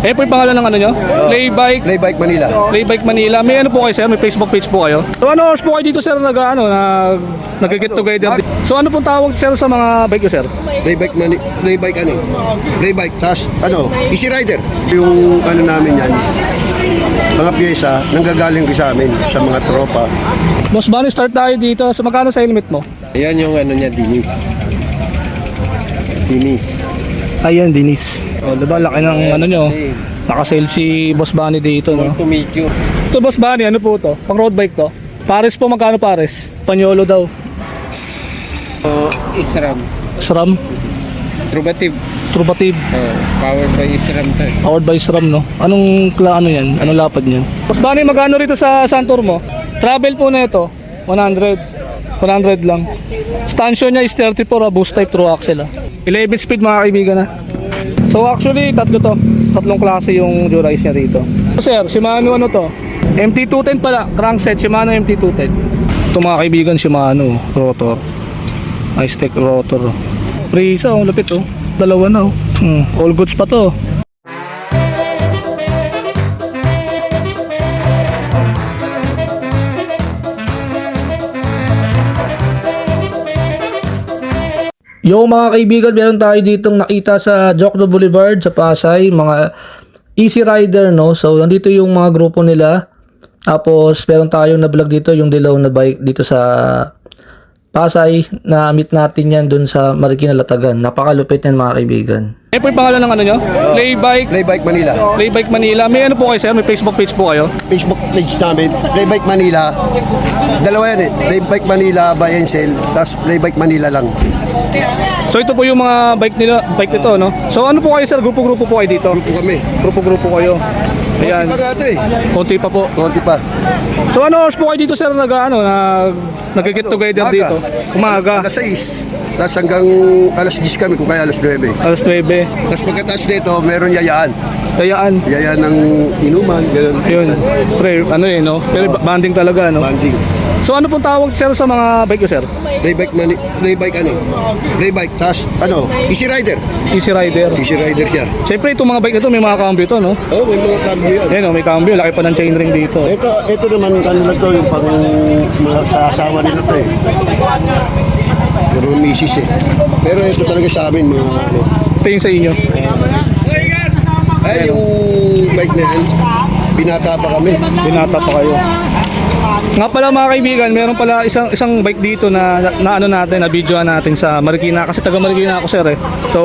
Eh po yung pangalan ng ano nyo? Playbike. Playbike Manila. Playbike Manila. May ano po kayo sir? May Facebook page po kayo? So ano oras po kayo dito sir nag-get together? So ano pong tawag sir sa mga bike nyo sir? Playbike, tas Easy Rider. Yung ano namin yan, mga pyesa, nanggagaling rin sa amin, sa mga tropa. Boss Bunny, start tayo dito. So magkano sa helmet mo? Ayan yung ano niya, Dinis. Ayan, Dinis. O, diba, laki ng ano nyo. Nakasale si Boss Bunny dito, no? To meet you. Ito, Boss Bunny, ano po to? Pang road bike to? Pares po, magkano pares? Panyolo daw. Isram. SRAM, Trubative. Trubative. Powered by Isram to. Powered by SRAM, no? Anong ano yan? Anong lapad niyan? Boss Bunny, magkano rito sa Santur mo? Travel po na ito, 100. 100 lang. Stanchion niya is 34, boost type true axle. 11 speed mga kaibigan na. So actually, tatlong klase yung Dura-Ace niya dito. Sir, Shimano ano to? MT210 pala, crankset Shimano MT210. Ito mga kaibigan, Shimano rotor. Ice-Tech rotor. Prisa, oh, lapit oh. Dalawa na oh. All goods pa to. Yo mga kaibigan, meron tayo ditong nakita sa Jokno Boulevard sa Pasay, mga Easy Rider, no? So nandito yung mga grupo nila. Tapos meron tayong na-vlog dito yung dilaw na bike dito sa Pasay. Na-meet natin yan dun sa Marikina Latagan. Napakalupit yan mga kaibigan. Eh po yung pangalan ng ano nyo? Playbike Manila. Playbike Manila. May ano po kayo sir? May Facebook page po kayo? Facebook page namin, Playbike Manila. Dalawa yan eh. Playbike Manila buy and sell, tas Playbike Manila lang. So ito po yung mga bike nito, no? So ano po kayo sir? Grupo-grupo po kayo dito? Grupo kami. Grupo-grupo kayo. Ayan. Konti pa nga ito eh. Konti pa po. Konti pa. So ano oras po kayo dito sir nag-get together dito? Umaga. Alas 6. Tapos hanggang alas 10 kami, kung kaya alas 9. Alas 9. Tapos pagkatapos dito, meron yayaan. Kayaan. Yayaan ng inuman, gano'n. Yun. Pre, ano eh, no? Pero banding talaga, no? Banding. So ano pong tawag sir sa mga bike ko sir? Playbike, tapos Easy Rider. Easy Rider. Easy Rider siya. Siyempre itong mga bike na ito may mga cambio to, no? Oo, may mga cambio yan. Yan, no? May cambio. Laki pa ng chainring dito. Ito naman kanila to, yung pang mga sa asawa nila to eh. Pero misis eh. Pero ito talaga sa amin, mga Ito yung sa inyo. Ay, yung bike na yan, binata pa kami. Binata pa kayo. Nga pala mga kaibigan, meron pala isang bike dito na ano natin, na videoan natin sa Marikina kasi taga Marikina ako sir eh. So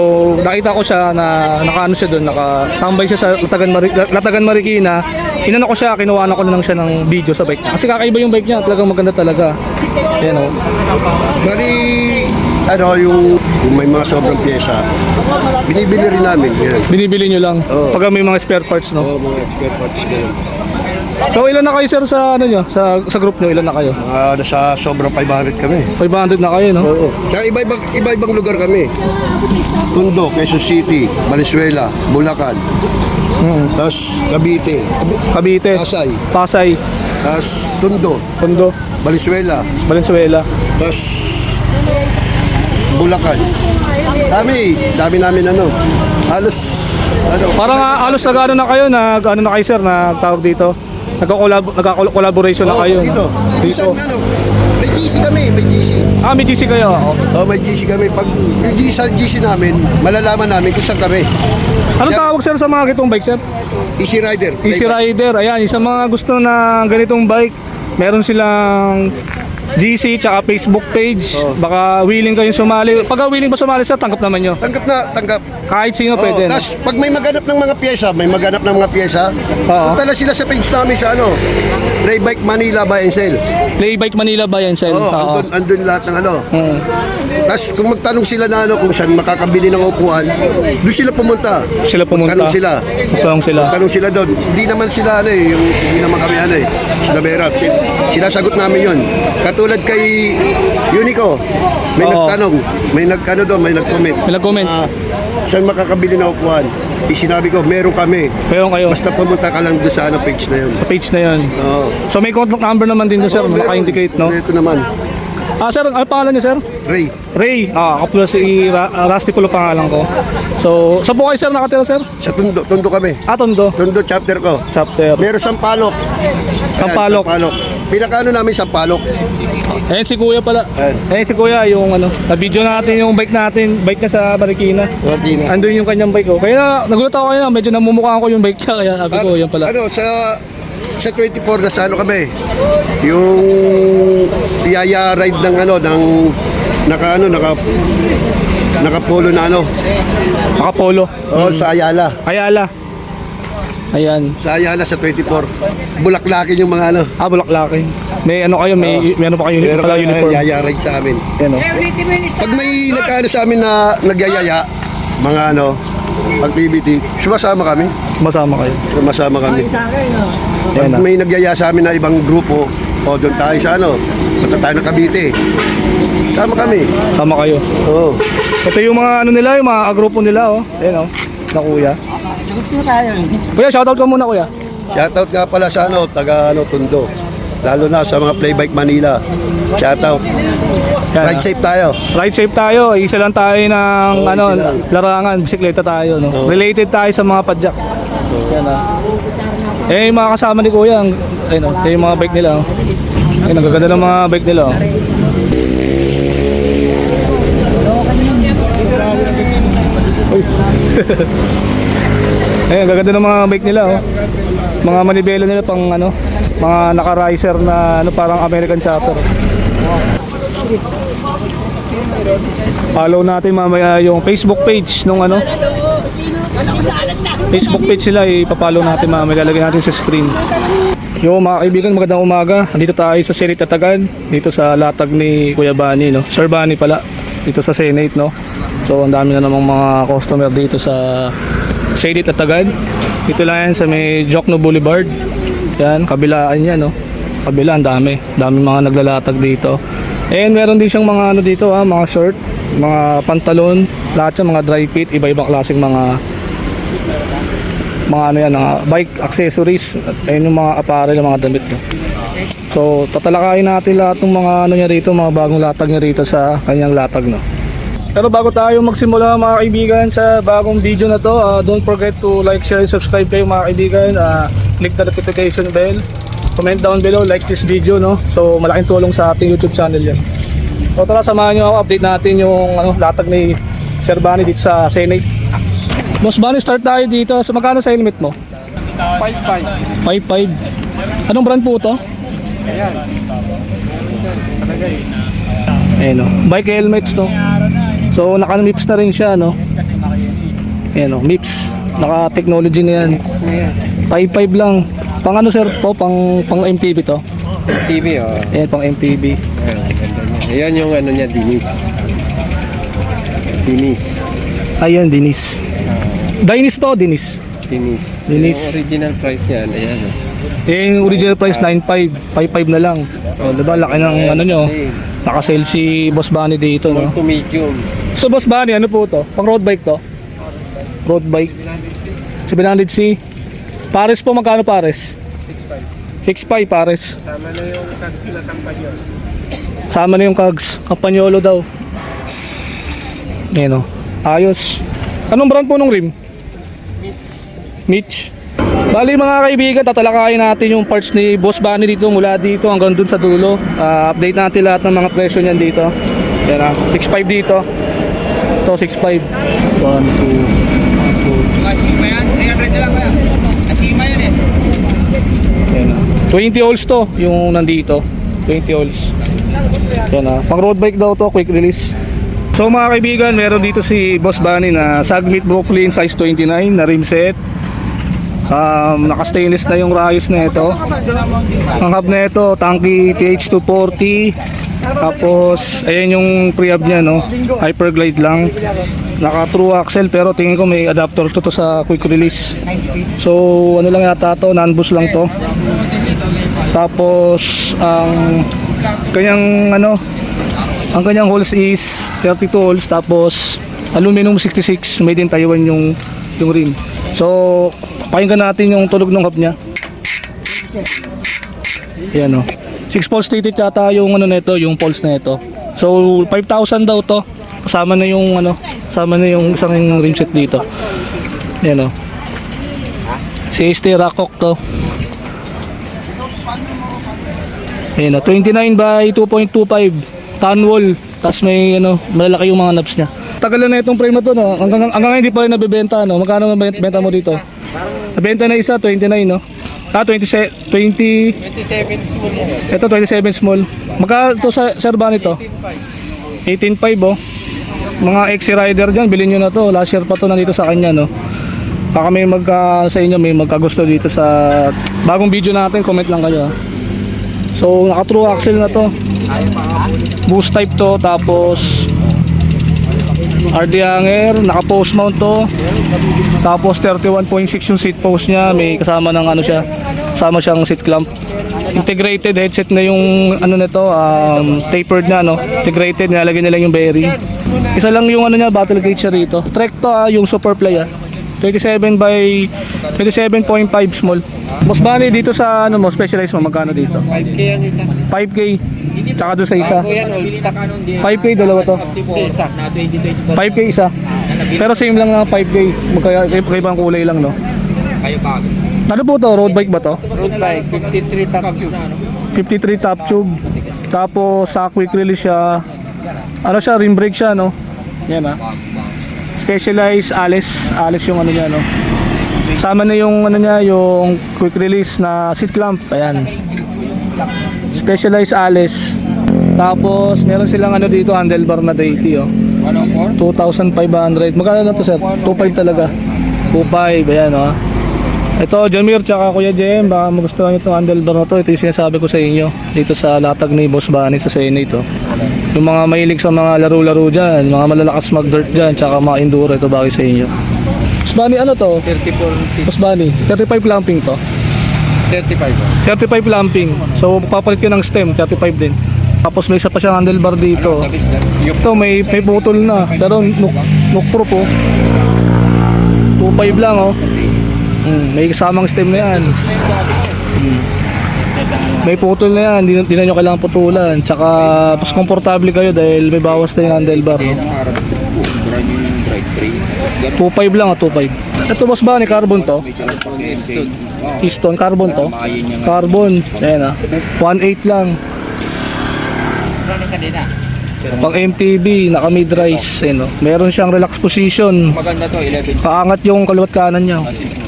nakita ko siya na nakaano siya doon, nakatambay siya sa Latagan Marikina. Inano ko siya, kinuha ko na lang siya ng video sa bike niya. Kasi kakaiba yung bike niya, talagang maganda talaga. Ayan oh. Bali, yung may mga sobrang pyesa, binibili rin namin. Yan. Binibili nyo lang pag may mga spare parts, no? Oo, mga expert parts ganun. So ilan na kayo sir sa ano nyo? Sa group nyo, ilan na kayo? Nasa sobrang 500 kami. 500 na kayo, no? Oo. Kaya iba-ibang lugar kami. Tondo, Quezon City, Valenzuela, Bulacan. Tapos Cavite, Pasay, tapos Tondo, Valenzuela, tapos Bulacan. Dami namin halos parang halos nag-ano na kayo, nag-ano na kayo sir, nagtawag dito. Nagka-collaboration na kayo. Dito. Minsan may GC kami, may GC. May GC kayo? May GC kami. Pag yung GC namin, malalaman namin kung saan kami. Anong tawag sir sa mga ganitong bike sir? Easy Rider. Easy Rider. Ayan, sa mga gusto ng ganitong bike, meron silang GC tsaka Facebook page. Baka willing kayong sumali. Pag willing ba sumali sir, tanggap naman nyo. Tanggap. Kahit sino pwede. Tapos pag may maghanap ng mga pyesa, punta lang sila sa page namin sa Playbike Manila buy and sell. Playbike Manila buy and sell. Andun lahat ng Tapos kung magtanong sila na kung saan makakabili ng upuan, doon sila pumunta. Tanong sila doon. Hindi naman sila hindi naman kami sila Berat. Sinasagot namin yun. Katulad kay Unico, may nagtanong, may nag-comment. May nag-comment. Saan makakabili ng upuan? Sinabi ko, meron kami. Meron kayo. Basta pumunta ka lang doon sa page na yun. Sa page na yun. Oo. So may contact number naman din doon sir, naka-indicate, no? Ito naman. Sir, ano pangalan niyo, sir? Ray. Ray. Ako pala si Rusty Pulo pangalan ko. So, sa po kayo, sir, nakatira, sir? Sa Tondo kami. Tondo. Tondo chapter ko. Chapter. Meron Sampalok. Sampalok. Sampalok. Pinakaano namin Sampalok. Ayan si Kuya pala. Ayan si Kuya, yung na-video natin yung bike natin. Bike niya sa Marikina. Marikina. Andun yung kanyang bike, oh. Kaya nagulat ako kanina, medyo namumukhaan ko yung bike niya. Kaya sabi ko, yan pala. Sa 24 na sa kami. Yung yaya ride ng naka-polo na Nakapolo. sa Ayala. Ayala. Ayan. Sa Ayala sa 24. Bulaklakin yung mga Bulaklakin. May kayo, meron pa kayo pala uniform. Yaya ride sa amin. Yan, oh. Pag may nagkaano sa amin na nagyayaya, mga activity, sumasama kami. Masama kayo. Sumasama kami. Pag Ayan, may nagyaya sa amin na ibang grupo, doon tayo sa punta tayo ng Cavite. Sama kami. Sama kayo. Oo. Ito yung mga nila, yung mga agrupo nila, oh. Ayan, oh. Na Kuya. Kuya, shoutout ka muna, Kuya. Shoutout nga pala sa taga Tondo. Lalo na sa mga Playbike Manila. Shoutout. Yan, Ride safe tayo. Ride safe tayo. Isa lang tayo ng isa lang. larangan, bisikleta tayo, no. Related tayo sa mga padjak. Yan, yung mga kasama ni Kuya, yung mga bike nila, oh. Ayun, ang gaganda ng mga bike nila, oh. Uy. Ayun, ang gaganda ng mga bike nila, oh. Mga manibela nila pang mga naka-riser na parang American chopper. Follow natin mamaya yung Facebook page nung Facebook page nila, ipapollow natin mamaya, lalagyan natin sa screen. Yo mga kaibigan, magandang umaga. Nandito tayo sa Senate Tatagan, dito sa latag ni Kuya Bani, no? Sir Bani pala, dito sa Senate, no? So ang dami na namang mga customer dito sa Senate Tatagan. Dito lang yan sa may Jokno Boulevard. Yan, kabilaan yan, no? Kabila, ang dami mga naglalatag dito. And meron din siyang mga dito, mga short, mga pantalon, lahat yan, mga dry fit, iba-ibang klaseng mga bike accessories, ayun yung mga apparel, mga damit, no? So tatalakayin natin lahat ng mga niya rito, mga bagong latag niya rito sa kanyang latag, no? Pero bago tayo magsimula mga kaibigan sa bagong video na to, don't forget to like, share, and subscribe kayo mga kaibigan. Click the notification bell, comment down below, like this video, no? So malaking tulong sa ating YouTube channel yan. So tara, samahan nyo ako, update natin yung latag ni Sir Bani dito sa Senate. Boss Bani, start tayo dito. So magkano sa helmet mo? 5.5. 5.5. Anong brand po to? Ayan. Ayan, no? Bike helmets, no? So naka-MIPS na rin siya, no? Ayan, no? MIPS. Naka-technology na yan. 5.5 lang. Pang sir po? Pang MTB to? TV, oh. Ayan, pang MTB. Ayan yung niya, Dinis. Ayan, Dinis. Dinis to, Dinis. Dinis. Dinis. Yung original price niyan, ayan. Yung original price 9.5, 5.5 na lang. O, diba, laki ng nyo. Naka-sale si Boss Bani dito, no? Small to medium. So Boss Bani, ano po to? Pang road bike to? Road bike. 700C. Pares po, magkano pares? 6.5 pares. Tama na yung tags na kampanyol. Sama na yung kags. Campagnolo daw. Ayan, o. Ayos. Anong brand po nung rim? Mitch. Bali mga kaibigan, tatalakayin natin yung parts ni Boss Bani dito, mula dito hanggang dun sa dulo. Update natin lahat ng mga presyo niyan dito. Yan, 6.5 dito. Ito 6.5. 1, 2, 20 holes to yung nandito. 20 holes. Yan, pang road bike daw to, quick release. So mga kaibigan, meron dito si Boss Bani na Sagmit Brooklyn size 29 na rim set. Naka-stainless na yung rayos na ito. Ang hub na ito, Tanky TH240. Tapos, ayan yung pre-hub niya, no? Hyperglide lang. Naka-true axle pero tingin ko may adapter to sa quick release. So, ano lang yata to, non-boost lang to. Tapos, ang kanyang holes is 32 holes, tapos aluminum 66, made in Taiwan yung rim. So, pakinggan natin yung tunog ng hub niya. Ayan, o. 6 poles titit yata yung ano nito, yung poles na ito. So 5,000 daw to. Kasama na yung ano, kasama na yung isang rim set dito. Yan oh. CST Rockcock to. Ayan o, 29 by 2.25 tan wall. Tapos may ano, malalaki yung mga knobs niya. Tagal na itong frame na to, no? Hanggang ngayon hindi pa rin nabibenta, no? Magkano benta mo dito? Nabenta na isa, 29, no? 27 small yan. ito 27 small. Magkano to sa Sir Ban ito? 18.5 oh. Mga XC Rider dyan, bilhin nyo na to. Last year pa to nandito sa kanya, no? Baka may sa inyo may magkagusto dito sa bagong video natin, comment lang kayo, ha? So naka true axle na to, boost type to, tapos RD hanger, naka post mount to, tapos 31.6 yung seat post nya, may kasama ng ano siya, kasama siyang seat clamp, integrated headset na yung ano nito, tapered na, no, integrated, nilalagay nila yung bearing. Isa lang yung ano nya, battle gauge siya rito. Trek to, yung Superfly, 27 by 27.5 small. Boss Bunny, dito sa ano mo, specialized mo, magkano dito? 5K ang isa. 5K. Tsaka doon sa isa. Bago yan, old stock. 5K dalawa to. isa. 5K isa. Pero same lang na 5K. Magkaibang kulay lang, no? Ano po to? Road bike ba to? Road bike, 53 top tube. 53 top tube. Tapos sa quick release siya. Ano siya? Rim brake siya, no? Yan, ha? Specialized Alice yung ano niya, no? Sama na yung ano niya, yung quick release na seat clamp. Ayan. Specialized Alice. Tapos meron silang ano dito, handlebar na daily, oh. 2,500. Magkano na to, sir? 2,500 talaga. 2,500, ayan, oh. Ito, Jamir, tsaka Kuya Jem, baka magustuhan nyo itong handlebar na to. Ito yung sinasabi ko sa inyo dito sa latag ni Boss Bunny sa Senate, oh. Yung mga mahilig sa mga laro-laro dyan, mga malalakas mag-dirt dyan, tsaka mga enduro, ito bagay sa inyo. Boss Bunny, ano to? 34. Boss Bunny, 35 clamping to. 35. 35 clamping. So, papalit ka ng stem, 35 din. Tapos may isa pa siyang handlebar dito. Ito, may putol na. Pero nook proof, oh. 2.5 lang, oh. May kasamang stem na yan. May putol na yan, di na nyo kailangan putulan. Tsaka, mas komportable kayo dahil may bawas na yung handlebar, no? 2.5 lang, 2.5. Ito, Boss Bunny, carbon to. Keystone, carbon to. Carbon, ayan, 1.8 lang. Pang MTB, naka mid-rise, no? Meron siyang relax position. Maganda to, 11. Paangat yung kaliwat kanan niya.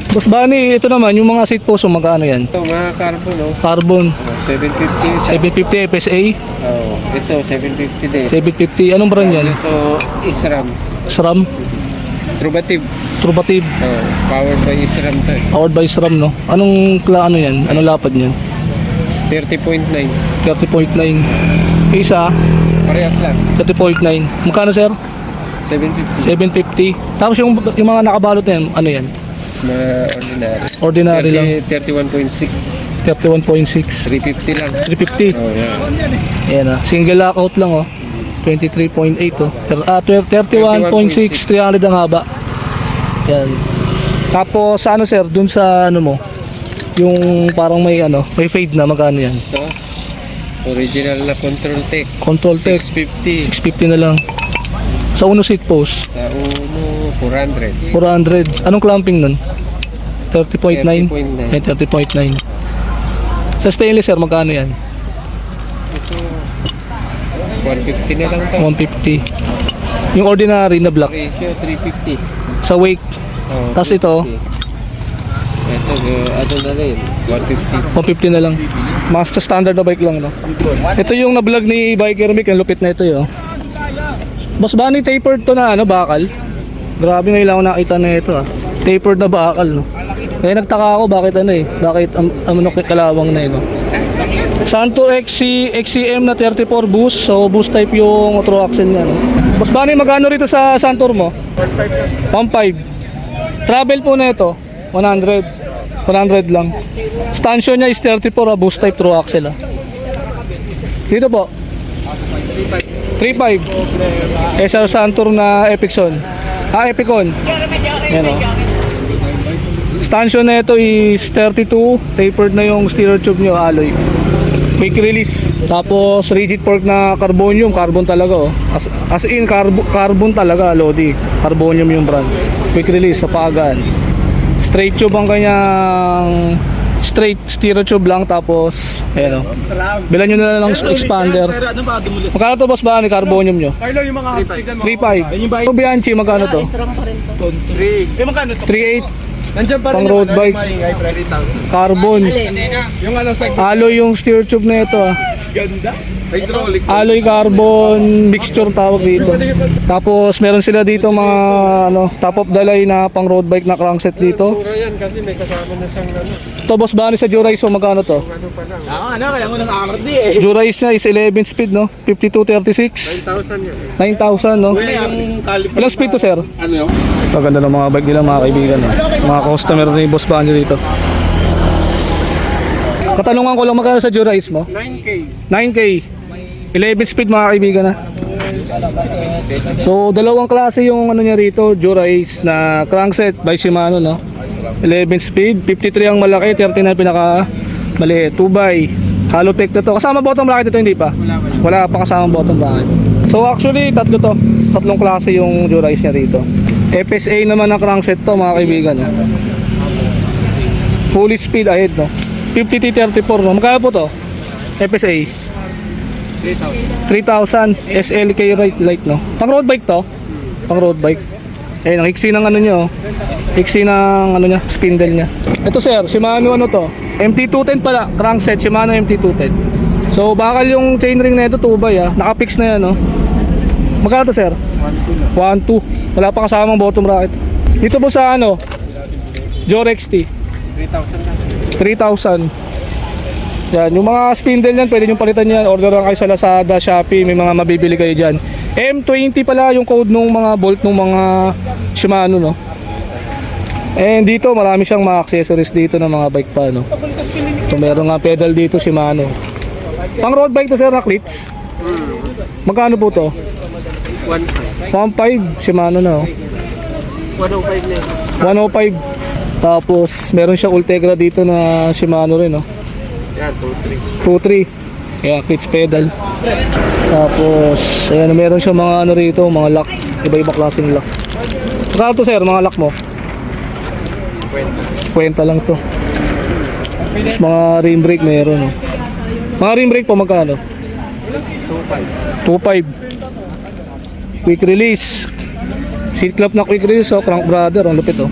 Boss Bunny, ito naman, yung mga seat post, magkano yan? Ito, mga carbon, no? Carbon, 750. 750 FSA, Ito, 750 din. 750, anong brand yan? Ito, SRAM. SRAM, Trubative. Trubative, Powered by SRAM to. powered by SRAM, no? Anong ano yan? Anong lapad yan? 30.9. 30.9. Isa, Parehas lang. 30.9. Magkano, sir? 750 750. Tapos yung mga nakabalot na yan, ano yan? na ordinary. Ordinary lang. 31.6. 31.6. 350 lang. 350. Oh, yeah. Ayan, single lockout lang, oh. 23.8, oh. 31.6, 300 ang haba. Yan. Tapos ano, sir, dun sa ano mo, yung parang may ano, may fade na, magkano yan? Ito, original na Control Tech. Control Tech, 650. 650 na lang. Sa uno seat post, Sa uno, 400. 400. Anong clamping nun? 30.9? 30.9. Ay, 30.9. Sa stainless, sir, magkano yan? Ito, 150 na lang to. 150. Yung ordinary na black. Ratio, 350. Sa wake, Oh, tas ito, 350. Ito, ano na rin, 150. 150 na lang. Master standard na bike lang, no? Ito yung na-vlog ni Biker Mick, ang lupit na ito, yo. Boss Bunny, tapered to na, ano, bakal. Grabe, ngayon lang ako nakita na ito, ah. Tapered na bakal, no? Kaya nagtaka ako, bakit ano eh, bakit ano, kalawang na, no? Santo XCM na 34 boost, so boost type yung true axle niya, no? Boss Bunny, magkano rito sa Santor mo? 1.5. Travel po na ito, 100 lang. Stanchion niya is 34, boost type true axle, ah. Dito po 3.5. SR Santor na Epicon. Epicon. Yan, oh. Stanchion na ito is 32, tapered na yung steerer tube niyo, alloy. Quick release. Tapos rigid fork na carbonium, carbon talaga oh. As in carbon talaga, Lodi. Carbonium yung brand. Quick release sa pagan. Straight tube ang kanyang straight stereo tube lang, tapos ayan oh. Bilan nyo na lang ng expander. Magkano to boss ba ni carbonium nyo? 3.5. Ito Bianchi, magkano to? 3.8. Pang road bike. Carbon. Alloy yung steer tube na ito ah. Hydraulic. Alloy carbon mixture tawag dito. Tapos meron sila dito mga top of the line na pang road bike na crankset dito. Yan kasi may kasama na siyang ano. Ito boss ba sa Jurice, so magkano to? Kaya mo ng RD eh. Jurice na is 11 speed no? 5236. 9,000 yan. 9,000 no? Ilang speed to sir? Ano yun? Paganda ng mga bike nila mga kaibigan no? Mga customer ni boss ba dito. Katanungan ko lang, magkano sa Jurice mo? 9K. 9K. 11 speed mga kaibigan na. So dalawang klase yung ano niya rito, Jurice na crankset by Shimano no. 11 speed, 53 ang malaki, 39 pinaka maliit, 2x. Halotech na to. Kasama bottom bracket ito, hindi pa? Wala pa kasama bottom bracket. So actually tatlo to. Tatlong klase yung Jurice niya rito. FSA naman ang crankset to mga kaibigan no. Full speed ahead no. 50T34 no. Magkano po to? FSA 3,000 SLK light no. Pang road bike to? Pang road bike. Eh, ang iksi ng ano nyo. Iksi ng ano niya, spindle niya. Ito sir, Shimano ano to? MT210 pala, crankset Shimano MT210. So bakal yung chainring na ito 2x ah. Naka-fix na yan no. Magkano to sir? 1.2. Wala pa kasamang bottom bracket. Dito po sa ano? Jorex T. 3,000. Yan, yung mga spindle niyan, pwede nyo palitan yan. Order lang kayo sa Lazada, Shopee, may mga mabibili kayo dyan. M20 pala yung code nung mga bolt nung mga Shimano no. And dito marami siyang mga accessories dito ng mga bike pa no. So meron nga pedal dito Shimano. Pang road bike to sir na clips. Magkano po to? 1.5 Shimano na oh. 105 na 105. Tapos meron siyang Ultegra dito na Shimano rin no. yan. 2.3. 2.3. Kaya clips pedal. Tapos ayan, meron siyang mga ano rito, mga lock. Iba-iba klaseng lock. Magkano to sir, mga lock mo? 50 lang to. Tapos mga rim brake meron no. Mga rim brake po magkano? 2.5. Quick release. Seat clamp na quick release oh, crank brother, ang lupit oh.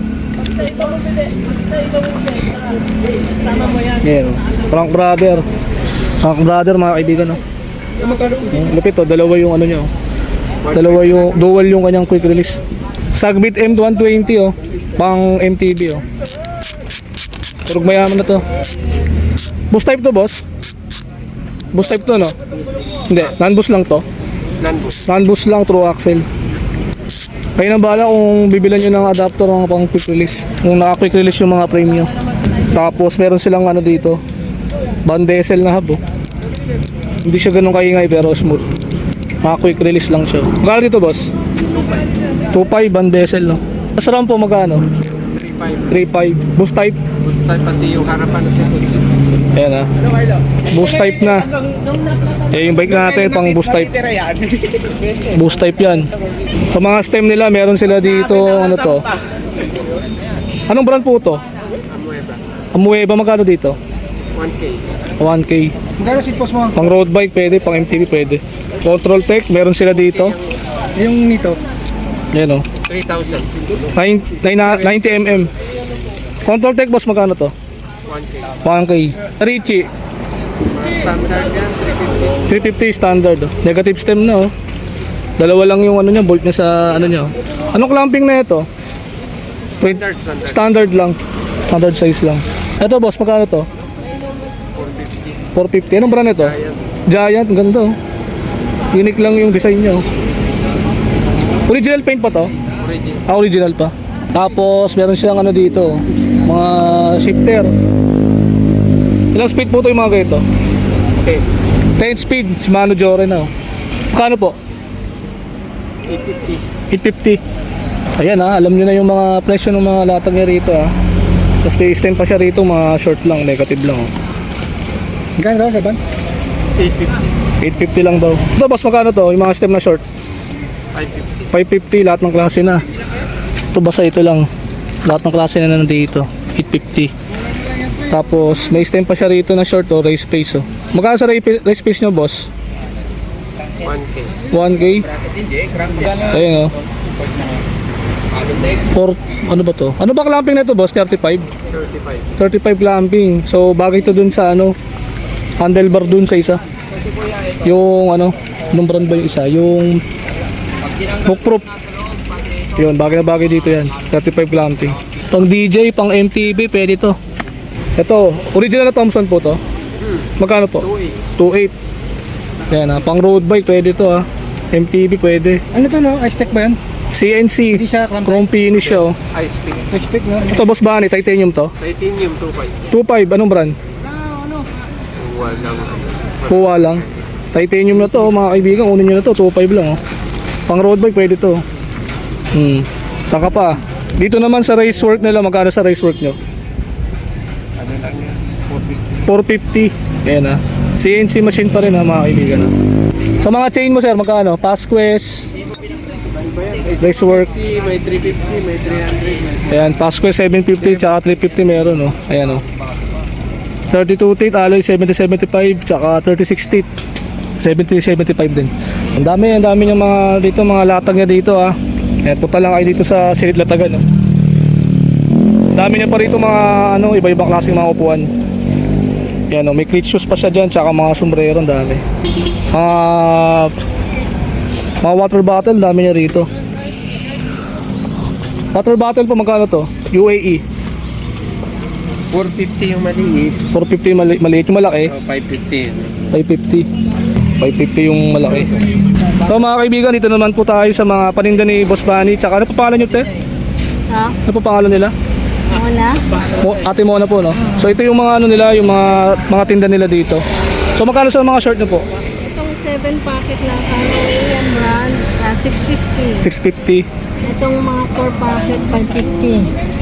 Yan oh. Crank brother. Crank brother mga kaibigan oh. Lupit oh, dalawa yung ano niya oh. Dalawa yung dual yung kanyang quick release. Sagbit M120 oh, pang MTB oh. Turog mayaman na to. Boost type to boss? Boost type to no? Hindi, non-boost lang to. Non-boost lang, true axle. Kayo nang bahala kung bibilan nyo ng adapter ng pang quick release. Kung naka-quick release yung mga frame nyo. Tapos meron silang ano dito, bandesel na hub oh. Hindi siya ganun kaingay pero smooth. Naka-quick release lang siya. Magkano dito boss? 2.5 bandesel no. Sa RAM po magkano? 3.5. Boost type? Boost type pati yung harapan ng boost. Ayan ha. Boost type na. Eh yung bike natin pang boost type. Boost type yan. Sa mga stem nila meron sila dito ano to. Anong brand po to? Amueva. Magkano dito? 1K. 1K. Magkano seat post mo? Pang road bike pwede, pang MTB pwede. Control Tech meron sila dito. Yung nito. Ayan o. 3,000. 90 mm. Control Tech boss magkano to? 1K. 1K. Richie. Standard yan. 350 standard oh. Negative stem na oh. Dalawa lang yung ano niya, bolt niya sa ano niya oh. Anong clamping na ito? Standard lang. Standard size lang. Ito boss, magkano to? 450. Anong brand ito? Giant, ganda oh. Unique lang yung design niya oh. Original paint pa to? Original pa. Tapos meron siyang ano dito, mga shifter. Ilang speed po ito yung mga ganito? Okay. 10 speed, Shimano Jore na oh. Magkano po? 850. Ayan ha, alam nyo na yung mga presyo ng mga latag niya rito ha. Tapos may stem pa siya rito, mga short lang, negative lang oh. Magkano daw sa ban? 850 lang daw. Ito boss, magkano to? Yung mga stem na short? 550 lahat ng klase na. Ito basta ito lang. Lahat ng klase na nandito. 850. Tapos may stem pa siya rito na short o race space oh. Magkano sa race space nyo boss? 1K. Ayun oh. Ano ba to? Ano ba clamping na ito boss? 35 clamping. So bagay to dun sa ano, handlebar dun sa isa. Yung ano, anong brand ba yung isa? Yung Bookproof. Yun, bagay na bagay dito yan. 35 clamping. Pang DJ, pang MTB, pwede to. Ito, original na Thompson po to. Magkano po? 2.8. Yan ah, pang road bike pwede to ah. MTB pwede. Ano to no? Ice tech ba yan? CNC, Hindi siya clamp. chrome finish siya oh. Ice tech no? Ito boss Bunny, titanium to. Titanium 2.5. 2.5, anong brand? Puwa lang. Titanium na to oh, mga kaibigan, unin nyo na to, 2.5 lang oh. Pang road bike pwede to. Saka pa. Dito naman sa race work nila, magkano sa race work nyo? 450. Ayan ah. CNC machine pa rin ha mga kaibigan ha. Sa mga chain mo sir, magkano? Pasquez, race work. May 350, may 300. Ayan, Pasquez 750 tsaka 350 meron oh. Ayan oh. 32 teeth, alloy 70-75 tsaka 36 teeth 70-75 din. Ang dami yung mga dito, mga latag niya dito ah. Ayan, punta lang kayo dito sa Silid Latagan oh. Ang dami niya pa rito mga ano, iba-ibang klaseng mga upuan. Yan oh, may cleat shoes pa siya dyan tsaka mga sombrero, ang dami. Mga water bottle, dami niya rito. Water bottle po magkano to? UAE 450 yung maliit. 450 maliit, yung malaki 550. 550 yung malaki. So mga kaibigan, dito naman po tayo sa mga paninda ni Boss Bunny. Tsaka ano pa pangalan nyo te? Ha? Ano pa pangalan nila? Ako na? Ate Mona po no? So ito yung mga ano nila, yung mga tinda nila dito. So magkano sa mga short nyo po? Itong 7 packet na Canadian brand, 650. 650. Itong mga 4 packet, 550.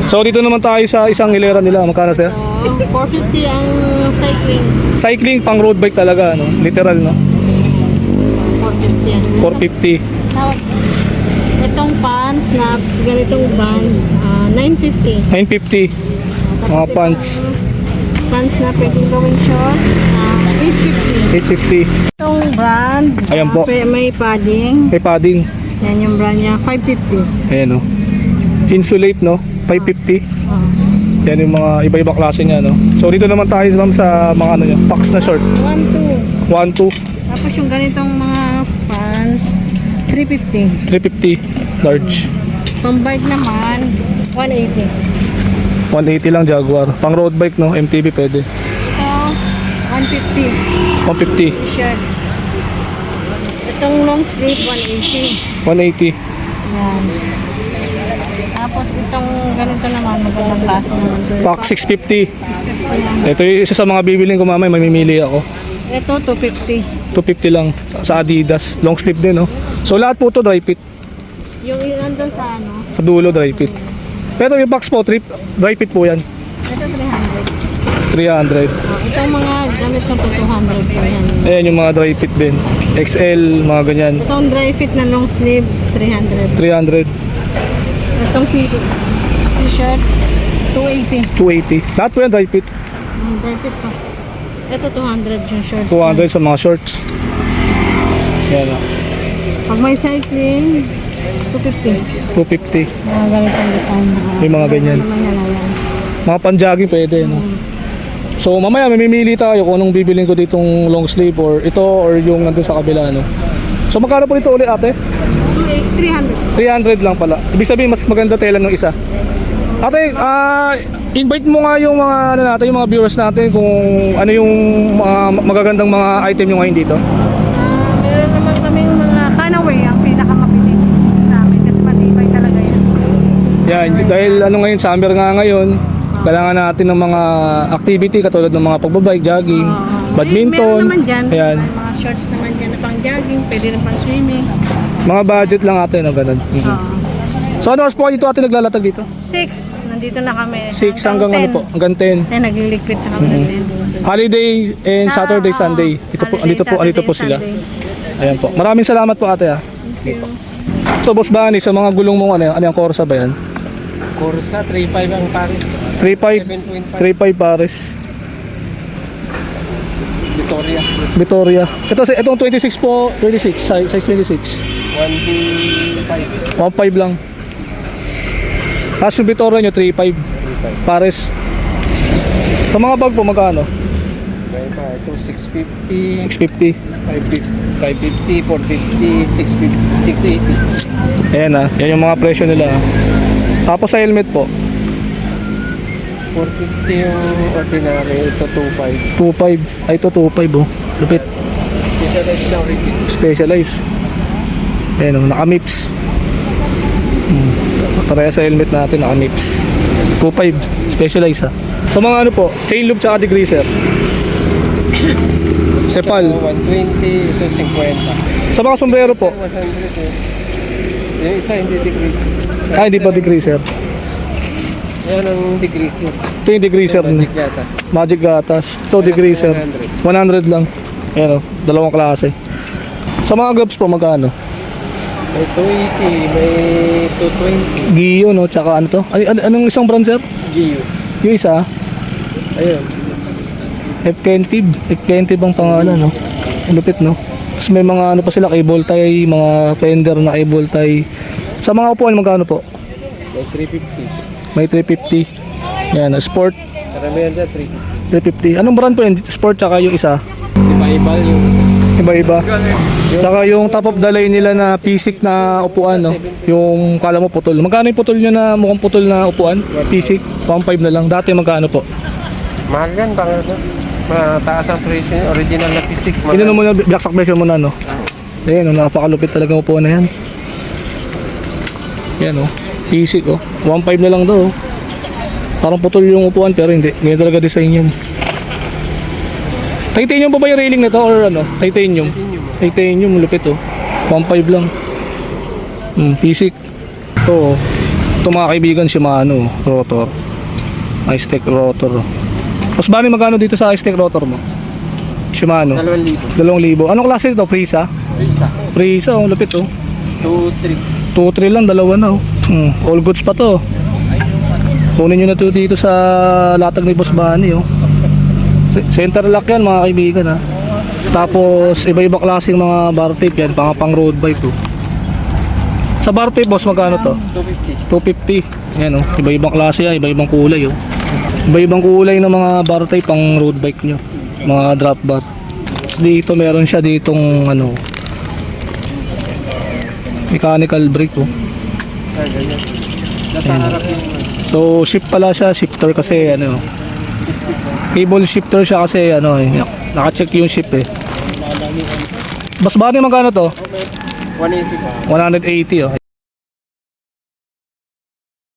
So dito naman tayo sa isang hilera nila. Magkano sir? So, 450 ang cycling. Cycling, pang road bike talaga no? Literal no? 450 yan. 450. Tapos, itong pants na ganitong band, 950. 950. Mga pants. Pants na pwedeng gawing shorts, 850. 850. Itong brand, Ayan po. may padding. May padding. Yan yung brand niya, 550. Ayan o. Insulate no? 550. Yan yung mga iba-ibang klase niya no. So dito naman tayo sa mga ano niya, packs na short. 1, 2. 1, 2, Tapos yung ganitong mga pants, 350. 350 large. Pang bike naman, 180. 180 lang Jaguar. Pang road bike no, MTB pwede. Ito, 150. 150, T-shirt. Itong long sleeve, 180. 180. Yan. Tapos itong ganito naman, magandang klase naman. Pack 650. Ito yung isa sa mga bibiling ko mamaya, mamimili ako. Ito, 250. 250 lang sa Adidas. Long sleeve din no. So lahat po to dry fit. Yung nandun sa ano, Sa dulo dry fit. Pero yung box po, dry fit po yan. ito 300. 300. Itong mga gamit na to, 200 po yan. Ayan yung mga dry fit din. XL, mga ganyan. Itong dry fit na long sleeve, 300. 300, Itong t-shirt, 280. 280. Lahat po yan dry fit. Dry fit pa. Ito 200 yung shorts. 200 sa mga shorts. Ayan o. Pag may cycling, 250. 250. Mga ganitong design. May mga ganyan. Naman yan, ayan. Mga pan-jogging pwede no. So mamaya mamimili tayo kung anong bibilin ko ditong long sleeve or ito or yung nandun sa kabila no. So magkano po ito ulit ate? 300. 300 lang pala. Ibig sabihin mas maganda tela ng isa. Ate, invite mo nga yung mga ano natin, yung mga viewers natin kung ano yung mga magagandang mga item yung ngayon dito. Meron naman kaming mga Canaway ang pinakamabilis sa amin kasi matibay talaga yan. Yan, dahil ano ngayon, summer nga ngayon, kailangan natin ng mga activity katulad ng mga pagbabike, jogging, badminton. Meron naman dyan. Ayan. May mga shorts naman dyan na pang jogging, pwede na pang swimming. Mga budget lang ate, no, ganun. So ano oras po kayo dito ate naglalatag dito? 6. nandito na kami. 6 hanggang ano po, hanggang 10. Eh, nagliligpit na kami. Holiday and Saturday, Oo. Sunday. Ito po, Holiday, andito po sila. Saturday, Ayan po. Maraming salamat po ate ah. Sunday. Ito boss Bani, sa mga gulong mo ano yung Corsa ba yan? Corsa, 3.5 ang pare. 3.5 7.5. 3.5 pares. Victoria. Victoria. Itong 26 po, 26, size 26. 1.5. 1.5 lang. Tapos yung Victoria nyo, 3.5 pares. Sa mga bag po, magkano? May pa, ito 650, 650. 550, 450, 650, 680. Ayan ah, yan yung mga presyo nila ah. Tapos sa helmet po, 450 yung ordinary, ito 2.5. 2.5. Ay ito 2.5 oh. Lupit. Specialized na repeat. Specialized. Ayan oh, naka-MIPS. Pareha sa helmet natin, naka-MIPS. 2.5. Specialized ah. Sa mga ano po, chain loop tsaka degreaser. Sepal. Ito 120, ito 50. Sa mga sombrero po, 100 eh. Yung isa hindi decrease. ay hindi pa degreaser. Yan ang decrease yun. Ito yung degreaser. Magic yata. Magic Gatas. Ito degreaser. 100 lang. Ayan o, dalawang klase. Sa mga gloves po, magkano? May 280, may 220. Gio no, tsaka ano to? Anong isang brand sir? Gio. Yung isa, Ayun. F-Kentib. F-Kentib ang pangalan no. Ang lupit no. Tapos may mga ano pa sila, cable tie, mga fender na cable tie. Sa mga upuan, magkano po? May 350. May 350. Yan, sport, Karamihan dyan 350. 350. Anong brand po yun? Sport tsaka yung isa? Iba-iba yung Iba-iba. Tsaka yung top of the line nila na pisik na upuan, no? Yung kala mo putol. Magkano yung putol nyo na mukhang putol na upuan? Pisik, 1.5 na lang. Dati magkano po? mahal yan. Mataas ang presyo. Original na pisik. Ino mo na, blacksack version mo na, no? Ayan, no? Napakalupit talaga upuan na yan. Yan, no? Pisik, oh. 1.5 na lang daw, oh. Parang putol yung upuan, pero hindi. Ganyan talaga design yan. Titanium pa ba yung railing na to or ano? Titanium. Titanium, lupit oh. 1.5 lang. Pisik. Ito oh. Ito mga kaibigan, Shimano rotor. I-Stech rotor. Mas bali magkano dito sa I-Stech rotor mo? Shimano. 2,000. 2,000. Anong klase ito? Prisa? Prisa. Prisa oh, lupit oh. 2,300. 2-3 lang, dalawa na oh. All goods pa to. Kunin nyo na to dito sa latag ni Boss Bani oh. Center lock yan mga kaibigan ha. Tapos iba-iba klaseng mga bar tape yan, pang road bike oh. Sa bar tape boss magkano to? 250. 250. Yan oh, iba-ibang klase yan, iba-ibang kulay oh. Iba-ibang kulay ng mga bar tape pang road bike nyo, mga drop bar. Tapos dito meron siya ditong ano, mechanical brake oh. Ganyan. Nasa harap yung So shift pala siya, shifter kasi ano, cable shifter siya kasi ano, naka-check yung shift eh. Boss Bani magkano to? 180 pa. 180 oh.